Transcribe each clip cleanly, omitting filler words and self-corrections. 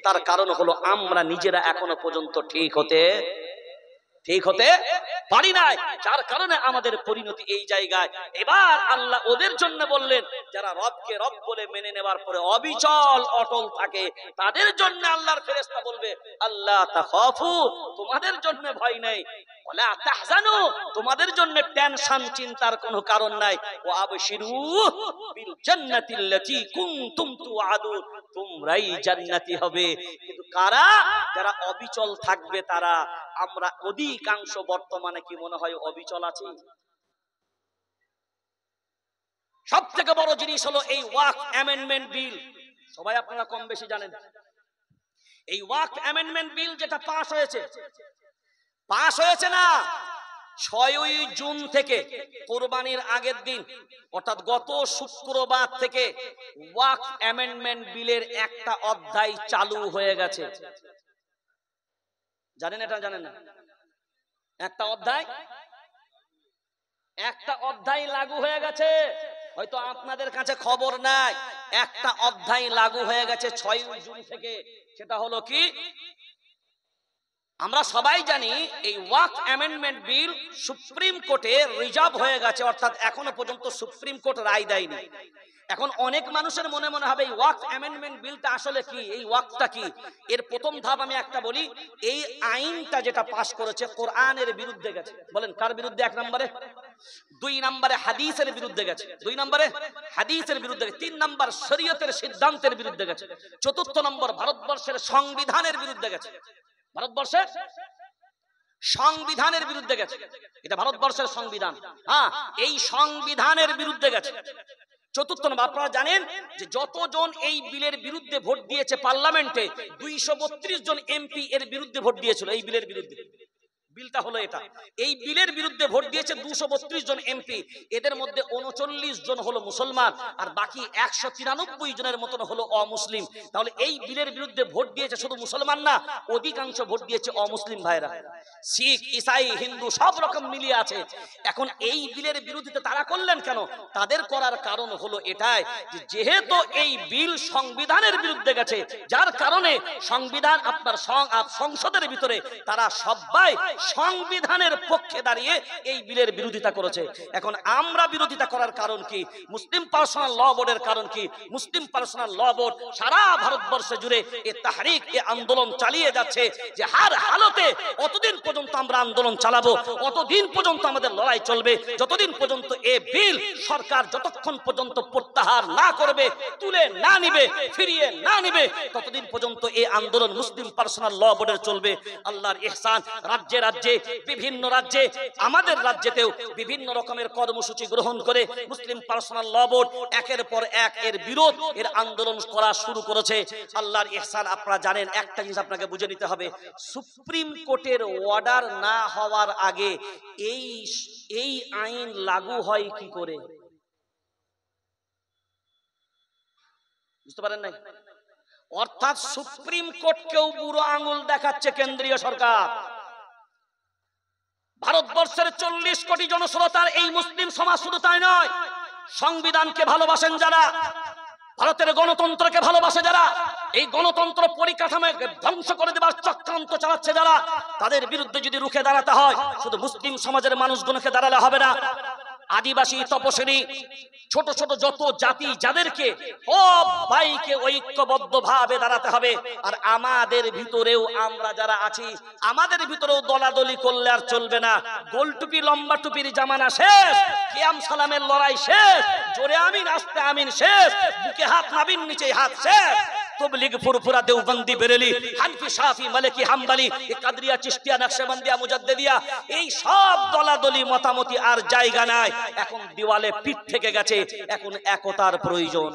তার কারণ হলো আমরা নিজেরা এখনো পর্যন্ত ঠিক হতে পারি নাই, যার কারণে আমাদের পরিণতি এই জায়গায়। এবার আল্লাহ ওদের জন্য বললেন যারা রবকে রব বলে মেনে নেওয়ার পরে অবিচল অটল থাকে, তাদের জন্য আল্লাহর ফেরেশতা বলবে আল্লাহ তাখাফু, তোমাদের জন্য ভয় নেই, ওয়ালা তাহজানু, তোমাদের জন্য টেনশন চিন্তার কোনো কারণ নাই, ওয়া আবশিরু বিল জান্নাতিল্লাতী কুনতুম তুআদুন, তোমরাই জান্নাতি হবে। কিন্তু কারা? যারা অবিচল থাকবে তারা। আমরা অধিকাংশ বর্তমানে কি মনে হয় অবিচল আছি? সব থেকে বড় জিনিস হলো এই ওয়াকফ অ্যামেন্ডমেন্ট বিল। সবাই আপনারা কম বেশি জানেন এই ওয়াকফ অ্যামেন্ডমেন্ট বিল যেটা পাস হয়েছে না 6ই জুন থেকে, কোরবানির আগের দিন অর্থাৎ গত শুক্রবার থেকে ওয়াকফ অ্যামেন্ডমেন্ট বিলের একটা অধ্যায় চালু হয়ে গেছে। জানেন এটা? জানেন না? একটা অধ্যায় লাগু হয়ে গেছে। হয়তো আপনাদের কাছে খবর নাই, একটা অধ্যায় লাগু হয়ে গেছে 6ই জুন থেকে। সেটা হলো কি? আমরা সবাই জানি এই ওয়াকফ অ্যামেন্ডমেন্ট বিল সুপ্রিম কোর্টে রিজার্ভ হয়ে গেছে, অর্থাৎ এখনো পর্যন্ত সুপ্রিম কোর্ট রায় দেয়নি। এখন অনেক মানুষের মনে মনে হবে এই ওয়াকফ অ্যামেন্ডমেন্ট বিলটা আসলে কি, এই ওয়াকফটা কি। এর প্রথম ধাপ আমি একটা বলি, এই আইনটা যেটা পাস করেছে কোরআনের বিরুদ্ধে গেছে। বলেন কার বিরুদ্ধে? 1 নম্বরে। 2 নম্বরে হাদিসের বিরুদ্ধে গেছে। 2 নম্বরে হাদিসের বিরুদ্ধে গেছে। 3 নম্বর শরীয়তের সিদ্ধান্তের বিরুদ্ধে গেছে। 4 নম্বর ভারতবর্ষের সংবিধানের বিরুদ্ধে গেছে। ভারতবর্ষের সংবিধানের বিরুদ্ধে গেছে। এটা ভারতবর্ষের সংবিধান, হ্যাঁ, এই সংবিধানের বিরুদ্ধে গেছে। 4 নম্বর, আপনারা জানেন যে যতজন এই বিলের বিরুদ্ধে ভোট দিয়েছে পার্লামেন্টে, 232 জন এমপি এর বিরুদ্ধে ভোট দিয়েছিল। এই বিলের বিরুদ্ধে, বিলটা হলো এটা, এই বিলের বিরুদ্ধে ভোট দিয়েছে 232 জন এমপি। এদের মধ্যে 39 জন হলো মুসলমান, আর বাকি 193 জনের মতন হলো অমুসলিম। তাহলে এই বিলের বিরুদ্ধে ভোট দিয়েছে শুধু মুসলমান না, অধিকাংশ ভোট দিয়েছে অমুসলিম ভাইরা। শিখ, ইসাই, হিন্দু সব রকম মিলিয়ে আছে। এখন এই বিলের বিরোধিতা তারা করলেন কেন? তাদের করার কারণ হলো এটাই যে যেহেতু এই বিল সংবিধানের বিরুদ্ধে গেছে, যার কারণে সংবিধান আপনার সংসদের ভিতরে তারা সবাই সংবিধানের পক্ষে দাঁড়িয়ে এই বিলের বিরোধিতা করেছে। এখন আমরা বিরোধিতা করার কারণ কি? মুসলিম পার্সোনাল ল বোর্ডের কারণ কি? মুসলিম পার্সোনাল ল বোর্ড সারা ভারতবর্ষে জুড়ে এই তাহরিক, এই আন্দোলন চালিয়ে যাচ্ছে যে হার হালতে অতদিন পর্যন্ত আমরা আন্দোলন চালাবো, অতদিন পর্যন্ত আমাদের লড়াই চলবে, যতদিন পর্যন্ত এই বিল সরকার যতক্ষণ পর্যন্ত প্রত্যাহার না করবে, তুলে না নিবে, ফিরিয়ে না নিবে, ততদিন পর্যন্ত এই আন্দোলন মুসলিম পার্সোনাল ল বোর্ডের চলবে। আল্লাহর ইহসান, রাজ্যে রাজ্যে, বিভিন্ন রাজ্যে, আমাদের রাজ্যেতেও বিভিন্ন রকমের কর্মসূচি গ্রহণ করে মুসলিম পার্সোনাল ল বোর্ড একের পর এক এর বিরোধ, এর আন্দোলন করা শুরু করেছে। আল্লাহর ইহসান, আপনারা জানেন একটা জিনিস আপনাকে বুঝে নিতে হবে, সুপ্রিম কোর্টের অর্ডার না হওয়ার আগে এই আইন লাগু হয় কি করে? বুঝতে পারেন নাই? অর্থাৎ সুপ্রিম কোর্টকেও বুড়ো আঙুল দেখাচ্ছে কেন্দ্রীয় সরকার। ভারতবর্ষের 40 কোটি জনশ্রোতার এই মুসলিম সমাজ শুধু তাই নয়, সংবিধানকে ভালোবাসেন যারা, ভারতের গণতন্ত্রকে ভালোবাসে যারা, এই গণতন্ত্র পরিকাঠামোকে ধ্বংস করে দেবার চক্রান্ত চালাচ্ছে যারা, তাদের বিরুদ্ধে যদি রুখে দাঁড়াতে হয় শুধু মুসলিম সমাজের মানুষগুলোকে দাঁড়ালে হবে না। আদিবাসী, তপশিলি, ছোট ছোট যত জাতি যাদেরকে সবাইকে ঐক্যবদ্ধভাবে দাঁড়াতে হবে। আর আমাদের ভিতরেও আমরা যারা আছি, আমাদের ভিতরেও দলাদলি করলে আর চলবে না। গোল টুপি লম্বা টুপির জামানা শেষ, কিয়াম সালামের লড়াই শেষ, জোরে আমিন আস্তে আমিন শেষ, বুকে হাত নাবিন নিচে হাত শেষ। তবলিগ, ফুরফুরা, দেওবন্দি, বেরেলি, হানফি, শাফি, মালিকি, হাম্বলি, কাদরিয়া, চিশতিয়া, নকশবন্দিয়া, মুজাদ্দিদিয়া, এই সব দলাদলি মতামতি আর জায়গা নাই। এখন দেওয়ালে পিঠ থেকে গেছে। এখন একতার প্রয়োজন।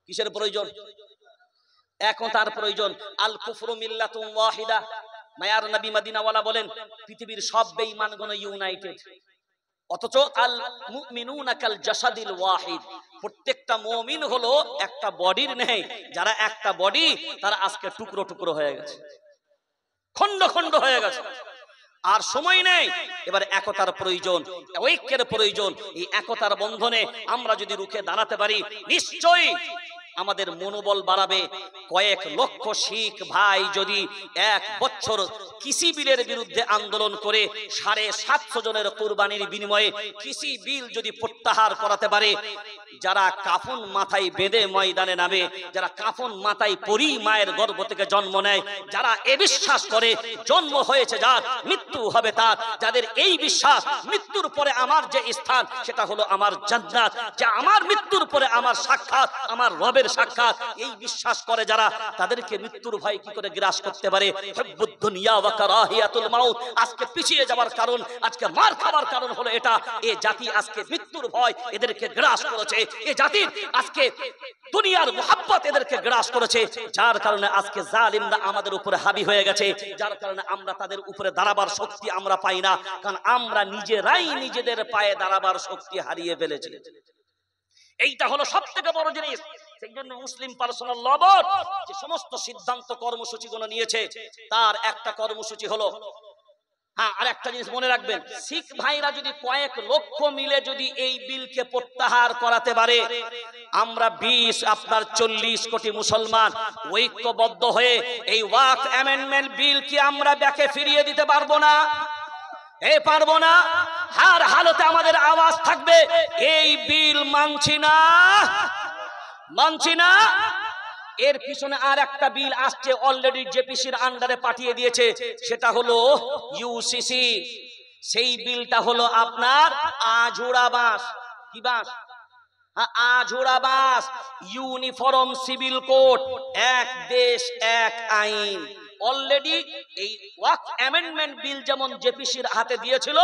কিসের প্রয়োজন? একতার প্রয়োজন। আল কুফরু মিল্লাতুন ওয়াহিদা। মায়ার নবী মদিনাওয়ালা বলেন পৃথিবীর সব বেঈমানগুলো ইউনাইটেড, অথচ আল মুমিনুনা কাল জাসাদিল ওয়াহিদ, প্রত্যেকটা মুমিন হলো একটা বডির নেই। যারা একটা বডি তারা আজকে টুকরো টুকরো হয়ে গেছে, খন্ড খন্ড হয়ে গেছে। আর সময় নেই, এবার একতার প্রয়োজন, ঐক্যের প্রয়োজন। এই একতার বন্ধনে আমরা যদি রুখে দাঁড়াতে পারি, নিশ্চয়ই আমাদের মনোবল বাড়াবে। কয়েক লক্ষ শিখ ভাই যদি 1 বছর কৃষি বিলের বিরুদ্ধে আন্দোলন করে 750 জনের কুরবানির বিনিময়ে কৃষি বিল যদি প্রত্যাহার করাতে পারে, যারা কাফন মাথায় বেঁধে ময়দানে নামে, যারা কাফন মাথায় পরি মায়ের গর্ভ থেকে জন্ম নেয়, যারা এ বিশ্বাস করে জন্ম হয়েছে যার মৃত্যু হবে তার, যাদের এই বিশ্বাস মৃত্যুর পরে আমার যে স্থান সেটা হলো আমার জান্নাত, যে আমার মৃত্যুর পরে আমার সাক্ষাৎ আমার রবের সাক্ষাৎ, এই বিশ্বাস করে যারা, তাদেরকে মৃত্যুর ভয় কি করে গ্রাস করতে পারে? হুব্বুদ দুনিয়া ওয়া কারাহিয়াতুল মাউত। আজকে পিছিয়ে যাওয়ার কারণ, আজকে মার খাবার কারণ হলো এটা। এই জাতি আজকে মৃত্যুর ভয় এদেরকে গ্রাস করেছে, এই জাতির আজকে দুনিয়ার মুহাব্বত এদেরকে গ্রাস করেছে, যার কারণে আজকে জালিমরা আমাদের উপরে হাবি হয়ে গেছে, যার কারণে আমরা তাদের উপরে দাঁড়াবার শক্তি আমরা পাই না, কারণ আমরা নিজেরাই নিজেদের পায়ে দাঁড়াবার শক্তি হারিয়ে ফেলেছি। এইটা হলো সবথেকে বড় জিনিস। সেই জন্য মুসলিম পার্সোনাল ল বোর্ড যে সমস্ত সিদ্ধান্ত কর্মসূচিগুলো নিয়েছে, তার একটা কর্মসূচি হলো, হ্যাঁ, আর একটা জিনিস মনে রাখবেন, শিখ ভাইরা যদি কয়েক লক্ষ মিলে যদি এই বিলকে প্রত্যাহার করাতে পারে, আমরা 40 কোটি মুসলমান ঐক্যবদ্ধ হয়ে এই ওয়াকফ অ্যামেন্ডমেন্ট বিল কি আমরা ব্যাকে ফিরিয়ে দিতে পারবো না? পারবো না। হার হালতে আমাদের আওয়াজ থাকবে, এই বিল মানছি না, মানছি না। এর পিছনে আর একটা বিল আসছে, অলরেডি জেপিসির আন্ডারে পাঠিয়ে দিয়েছে, সেটা হলো ইউসিসি। সেই বিলটা হলো আপনার আঝুড়া বাস। কি বাস? আঝুড়া বাস, ইউনিফর্ম সিভিল কোড, এক দেশ এক আইন। অলরেডি এই ওয়াকফ অ্যামেন্ডমেন্ট বিল যেমন জেপিসির হাতে দিয়েছিল,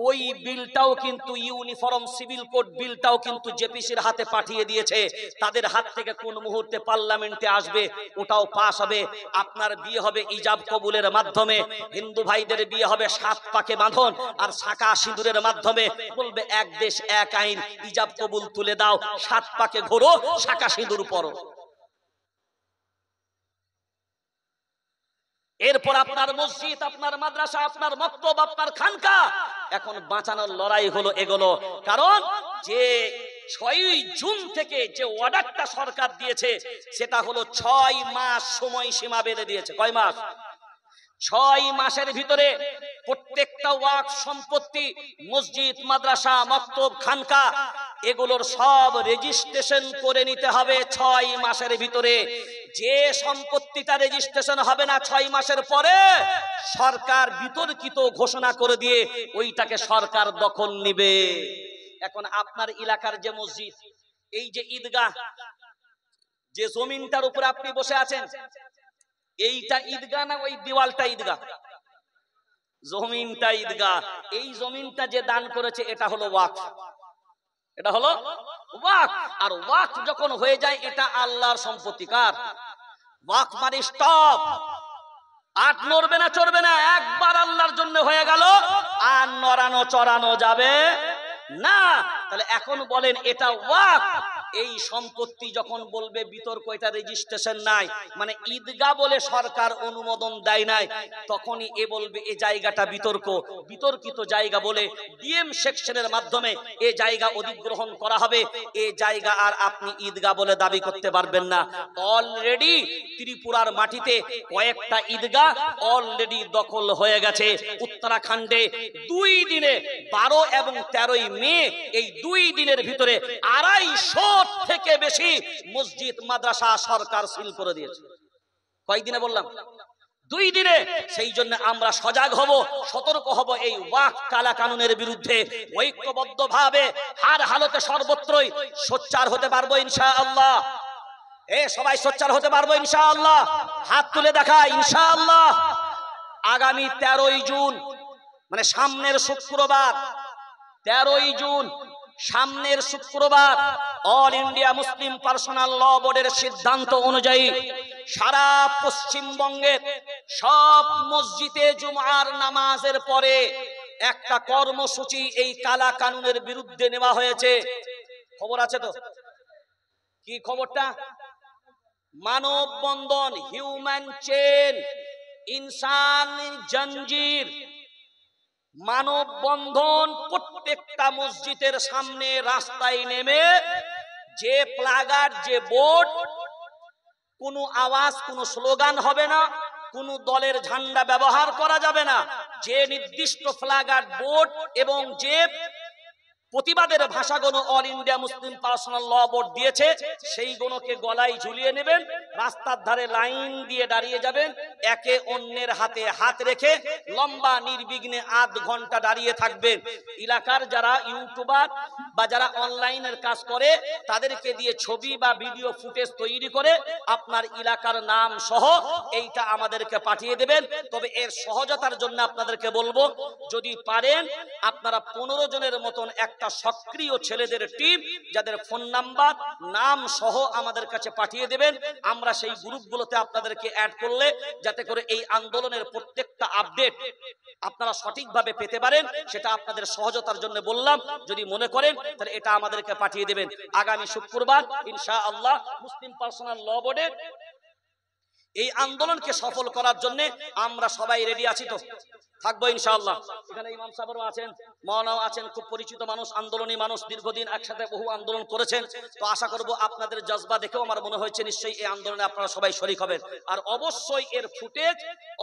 ওই বিলটাও কিন্তু ইউনিফর্ম সিভিল কোড বিলটাও কিন্তু জেপিসির হাতে পাঠিয়ে দিয়েছে। তাদের হাত থেকে কোন মুহূর্তে পার্লামেন্টে আসবে, ওটাও পাস হবে। আপনার বিয়ে হবে ইজাব কবুলের মাধ্যমে, হিন্দু ভাইদের বিয়ে হবে 7 পাকে বাঁধন আর শাঁখা সিঁদুরের মাধ্যমে। বলবে এক দেশ এক আইন, ইজাব কবুল তুলে দাও, 7 পাকে ঘোরো, শাঁখা সিঁদুর পরো। এরপর আপনার মসজিদ, আপনার মাদ্রাসা, আপনার মক্তব, আপনার খানকা এখন বাঁচানোর লড়াই হলো এগুলো। কারণ যে 6 জুন থেকে যে অর্ডারটা সরকার দিয়েছে, সেটা হলো 6 মাস সময় সীমা বেঁধে দিয়েছে। কয় মাস? 6 মাসের ভিতরে প্রত্যেকটা ওয়াকফ সম্পত্তি, মসজিদ, মাদ্রাসা, মক্তব, খানকা, এগুলোর সব রেজিস্ট্রেশন করে নিতে হবে 6 মাসের ভিতরে। যে সম্পত্তিটা রেজিস্ট্রেশন হবে না 6 মাসের পরে, সরকার বিতর্কিত ঘোষণা করে দিয়ে ওইটাকে সরকার দখল নিবে। এখন আপনার এলাকার যে মসজিদ, এই যে ঈদগাহ, যে জমিনটার উপরে আপনি বসে আছেন, এইটা ঈদগাহ না ওই দেওয়ালটা ঈদগাহ? জমিনটা ঈদগাহ। এই জমিনটা যে দান করেছে এটা হলো ওয়াকফ, এটা হলো ওয়াকফ। আর ওয়াকফ যখন হয়ে যায় এটা আল্লাহর সম্পত্তি। কার? ওয়াকফ মানে স্টপ, আর নড়বে না চড়বে না, একবার আল্লাহর জন্য হয়ে গেল, আর নড়ানো চড়ানো যাবে না। তাহলে এখন বলেন এটা ওয়াকফ। এই সম্পত্তি যখন বলবে বিতর্ক, এটা রেজিস্ট্রেশন নাই, মানে ঈদগাহ বলে সরকার অনুমোদন দেয় নাই, তখনই এ বলবে এই জায়গাটা বিতর্ক, বিতর্কিত জায়গা বলে ডিএম সেকশনের মাধ্যমে এই জায়গা অধিগ্রহণ করা হবে। এই জায়গা আর আপনি ঈদগাহ বলে দাবি করতে পারবেন না। অলরেডি ত্রিপুরার মাটিতে কয়েকটা ঈদগাহ অলরেডি দখল হয়ে গেছে। উত্তরাখণ্ডে 2 দিনে 12 এবং 13 মে, এই 2 দিনের ভিতরে 250 থেকে বেশি মসজিদ মাদ্রাসা সরকার সিল করে দিয়েছে। কয় দিনে বললাম? 2 দিনে। সেই জন্য আমরা সজাগ হব, সতর্ক হব এই ওয়াকফ কালা কানুনের বিরুদ্ধে। ঐক্যবদ্ধভাবে হার হালতে সর্বত্রই সোচ্চার হতে পারবো ইনশাআল্লাহ। সবাই সোচ্চার হতে পারবো ইনশাআল্লাহ। হাত তুলে দেখা ইনশাআল্লাহ। আগামী 13 জুন মানে সামনের শুক্রবার, 13 জুন সামনের শুক্রবার, অল ইন্ডিয়া মুসলিম পার্সোনাল ল বোর্ডের সিদ্ধান্ত অনুযায়ী সারা পশ্চিমবঙ্গের সব মসজিদে জুমার নামাজের পরে একটা কর্মসূচি এই কালা কানুনের বিরুদ্ধে নেওয়া হয়েছে। খবর আছে তো? কি খবরটা? মানববন্ধন, হিউম্যান চেইন, ইনসান জঞ্জির, মানববন্ধন। প্রত্যেকটা মসজিদের সামনে রাস্তায় নেমে যে প্লাগার, যে বোর্ড, কোনো আওয়াজ, কোনো স্লোগান হবে না, কোনো দলের ঝান্ডা ব্যবহার করা যাবে না। যে নির্দিষ্ট ফ্ল্যাগার, বোর্ড এবং যে প্রতিবাদের ভাষাগুলো অল ইন্ডিয়া মুসলিম পার্সোনাল ল বোর্ড দিয়েছে, সেই গুণকে গলায় ঝুলিয়ে নেবেন, রাস্তার ধারে লাইন দিয়ে দাঁড়িয়ে যাবেন, একে অন্যের হাতে হাত রেখে লম্বা নির্বিঘ্নে আধ ঘন্টা দাঁড়িয়ে থাকবেন। এলাকার যারা ইউটিউবার বা যারা অনলাইনের কাজ করে তাদেরকে দিয়ে ছবি বা ভিডিও ফুটেজ তৈরি করে আপনার এলাকার নাম সহ এইটা আমাদেরকে পাঠিয়ে দেবেন। তবে এর সহজতার জন্য আপনাদেরকে বলবো, যদি পারেন আপনারা 15 জনের মতন একটা সক্রিয় ছেলেদের টিম, যাদের ফোন নাম্বার, নাম সহ আমাদের কাছে পাঠিয়ে দেবেন। আমরা সেই গ্রুপগুলোতে আপনাদেরকে অ্যাড করলে যাতে করে এই আন্দোলনের প্রত্যেকটা আপডেট আপনারা সঠিকভাবে পেতে পারেন, সেটা আপনাদের সহজতার জন্য বললাম। যদি মনে করেন তাহলে এটা আমাদেরকে পাঠিয়ে দেবেন। আগামী শুক্রবার ইনশাআল্লাহ মুসলিম পার্সোনাল ল বোর্ডের এই আন্দোলনকে সফল করার জন্য আমরা সবাই রেডি আছি, তো থাকবো ইনশাআল্লাহ। এখানে ইমাম সাহেবও আছেন, মাওলানাও আছেন, খুব পরিচিত মানুষ, আন্দোলনী মানুষ, দীর্ঘদিন একসাথে বহু আন্দোলন করেছেন। তো আশা করব আপনাদের জজবা দেখেও আমার মনে হয়েছে নিশ্চয়ই এই আন্দোলনে আপনারা সবাই শরীক হবেন। আর অবশ্যই এর ফুটেজ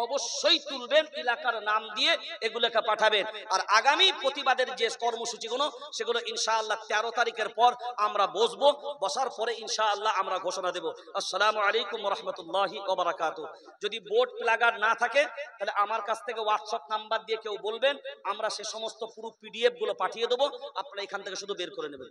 অবশ্যই তুলবেন, এলাকার নাম দিয়ে এগুলোকে পাঠাবেন। আর আগামী প্রতিবাদের যে কর্মসূচিগুলো সেগুলো ইনশাআল্লাহ 13 তারিখের পর আমরা বসবো, বসার পরে ইনশাআল্লাহ আমরা ঘোষণা দেব। আসসালামু আলাইকুম ওয়া রাহমাতুল্লাহি ওয়া বারাকাতুহু। যদি বোর্ড প্লাগার না থাকে তাহলে আমার কাছ থেকে হোয়াটসঅ্যাপ নাম্বার দিয়ে কেউ বলবেন, আমরা সে সমস্ত পুরো পিডিএফ গুলো পাঠিয়ে দেবো, আপনারা এখান থেকে শুধু বের করে নেবেন।